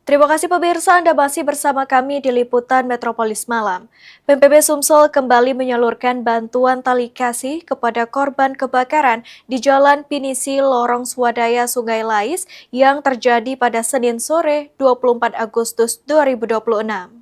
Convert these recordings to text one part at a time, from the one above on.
Terima kasih pemirsa, Anda masih bersama kami di Liputan Metropolis Malam. PMPB Sumsel kembali menyalurkan bantuan tali kasih kepada korban kebakaran di Jalan Pinisi, Lorong Swadaya, Sungai Lais yang terjadi pada Senin sore 24 Agustus 2026.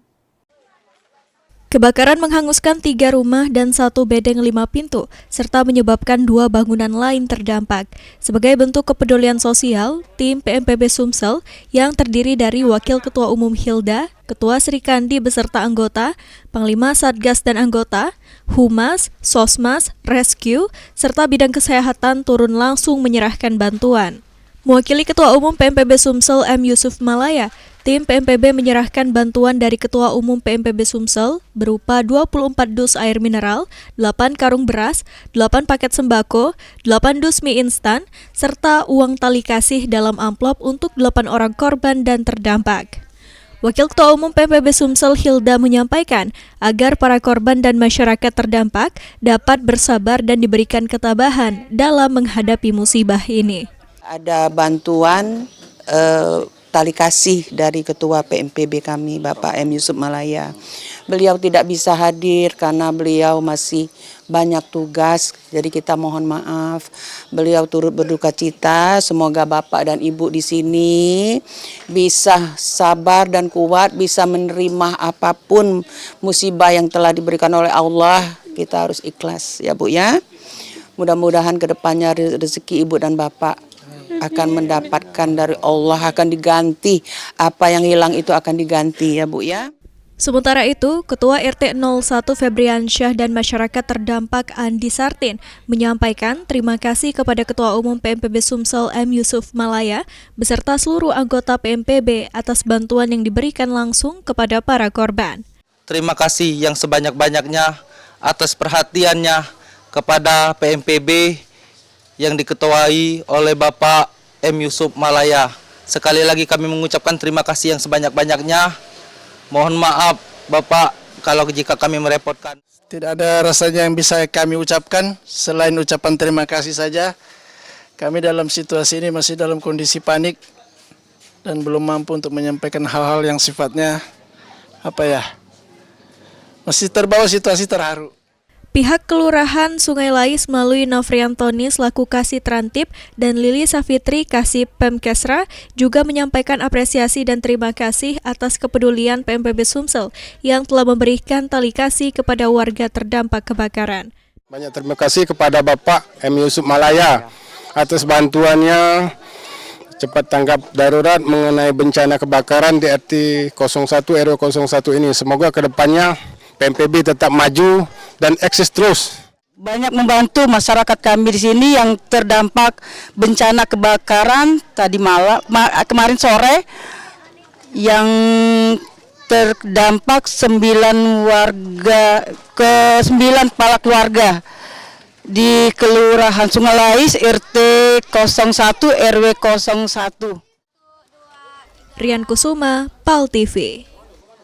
Kebakaran menghanguskan 3 rumah dan 1 bedeng 5 pintu, serta menyebabkan 2 bangunan lain terdampak. Sebagai bentuk kepedulian sosial, tim PMPB Sumsel yang terdiri dari Wakil Ketua Umum Hilda, Ketua Sri Kandi beserta anggota, Panglima Satgas dan anggota, Humas, Sosmas, Rescue, serta bidang kesehatan turun langsung menyerahkan bantuan. Mewakili Ketua Umum PMPB Sumsel M. Yusuf Malaya, tim PMPB menyerahkan bantuan dari Ketua Umum PMPB Sumsel berupa 24 dus air mineral, 8 karung beras, 8 paket sembako, 8 dus mie instan, serta uang tali kasih dalam amplop untuk 8 orang korban dan terdampak. Wakil Ketua Umum PMPB Sumsel Hilda menyampaikan agar para korban dan masyarakat terdampak dapat bersabar dan diberikan ketabahan dalam menghadapi musibah ini. Ada bantuan tali kasih dari Ketua PMPB kami, Bapak M. Yusuf Malaya. Beliau tidak bisa hadir karena beliau masih banyak tugas, jadi kita mohon maaf. Beliau turut berduka cita, semoga Bapak dan Ibu di sini bisa sabar dan kuat, bisa menerima apapun musibah yang telah diberikan oleh Allah. Kita harus ikhlas ya Bu ya. Mudah-mudahan kedepannya rezeki Ibu dan Bapak akan mendapatkan dari Allah, akan diganti. Apa yang hilang itu akan diganti ya Bu ya. Sementara itu, Ketua RT 01 Febriansyah dan masyarakat terdampak Andi Sartin menyampaikan terima kasih kepada Ketua Umum PMPB Sumsel M. Yusuf Malaya beserta seluruh anggota PMPB atas bantuan yang diberikan langsung kepada para korban. Terima kasih yang sebanyak-banyaknya atas perhatiannya kepada PMPB yang diketuai oleh Bapak M. Yusuf Malaya. Sekali lagi kami mengucapkan terima kasih yang sebanyak-banyaknya. Mohon maaf Bapak kalau jika kami merepotkan. Tidak ada rasanya yang bisa kami ucapkan selain ucapan terima kasih saja. Kami dalam situasi ini masih dalam kondisi panik dan belum mampu untuk menyampaikan hal-hal yang sifatnya masih terbawa situasi terharu. Pihak Kelurahan Sungai Lais melalui Nofriantoni selaku Kasih Trantip dan Lili Safitri Kasih Pemkesra juga menyampaikan apresiasi dan terima kasih atas kepedulian PMPB Sumsel yang telah memberikan tali kasih kepada warga terdampak kebakaran. Banyak terima kasih kepada Bapak M. Yusuf Malaya atas bantuannya cepat tanggap darurat mengenai bencana kebakaran di RT 01 RW 01 ini. Semoga kedepannya PMPB tetap maju dan eksis terus. Banyak membantu masyarakat kami di sini yang terdampak bencana kebakaran kemarin sore, yang terdampak 9 kepala keluarga di Kelurahan Sungai Lais RT 01 RW 01. Rian Kusuma, PAL TV.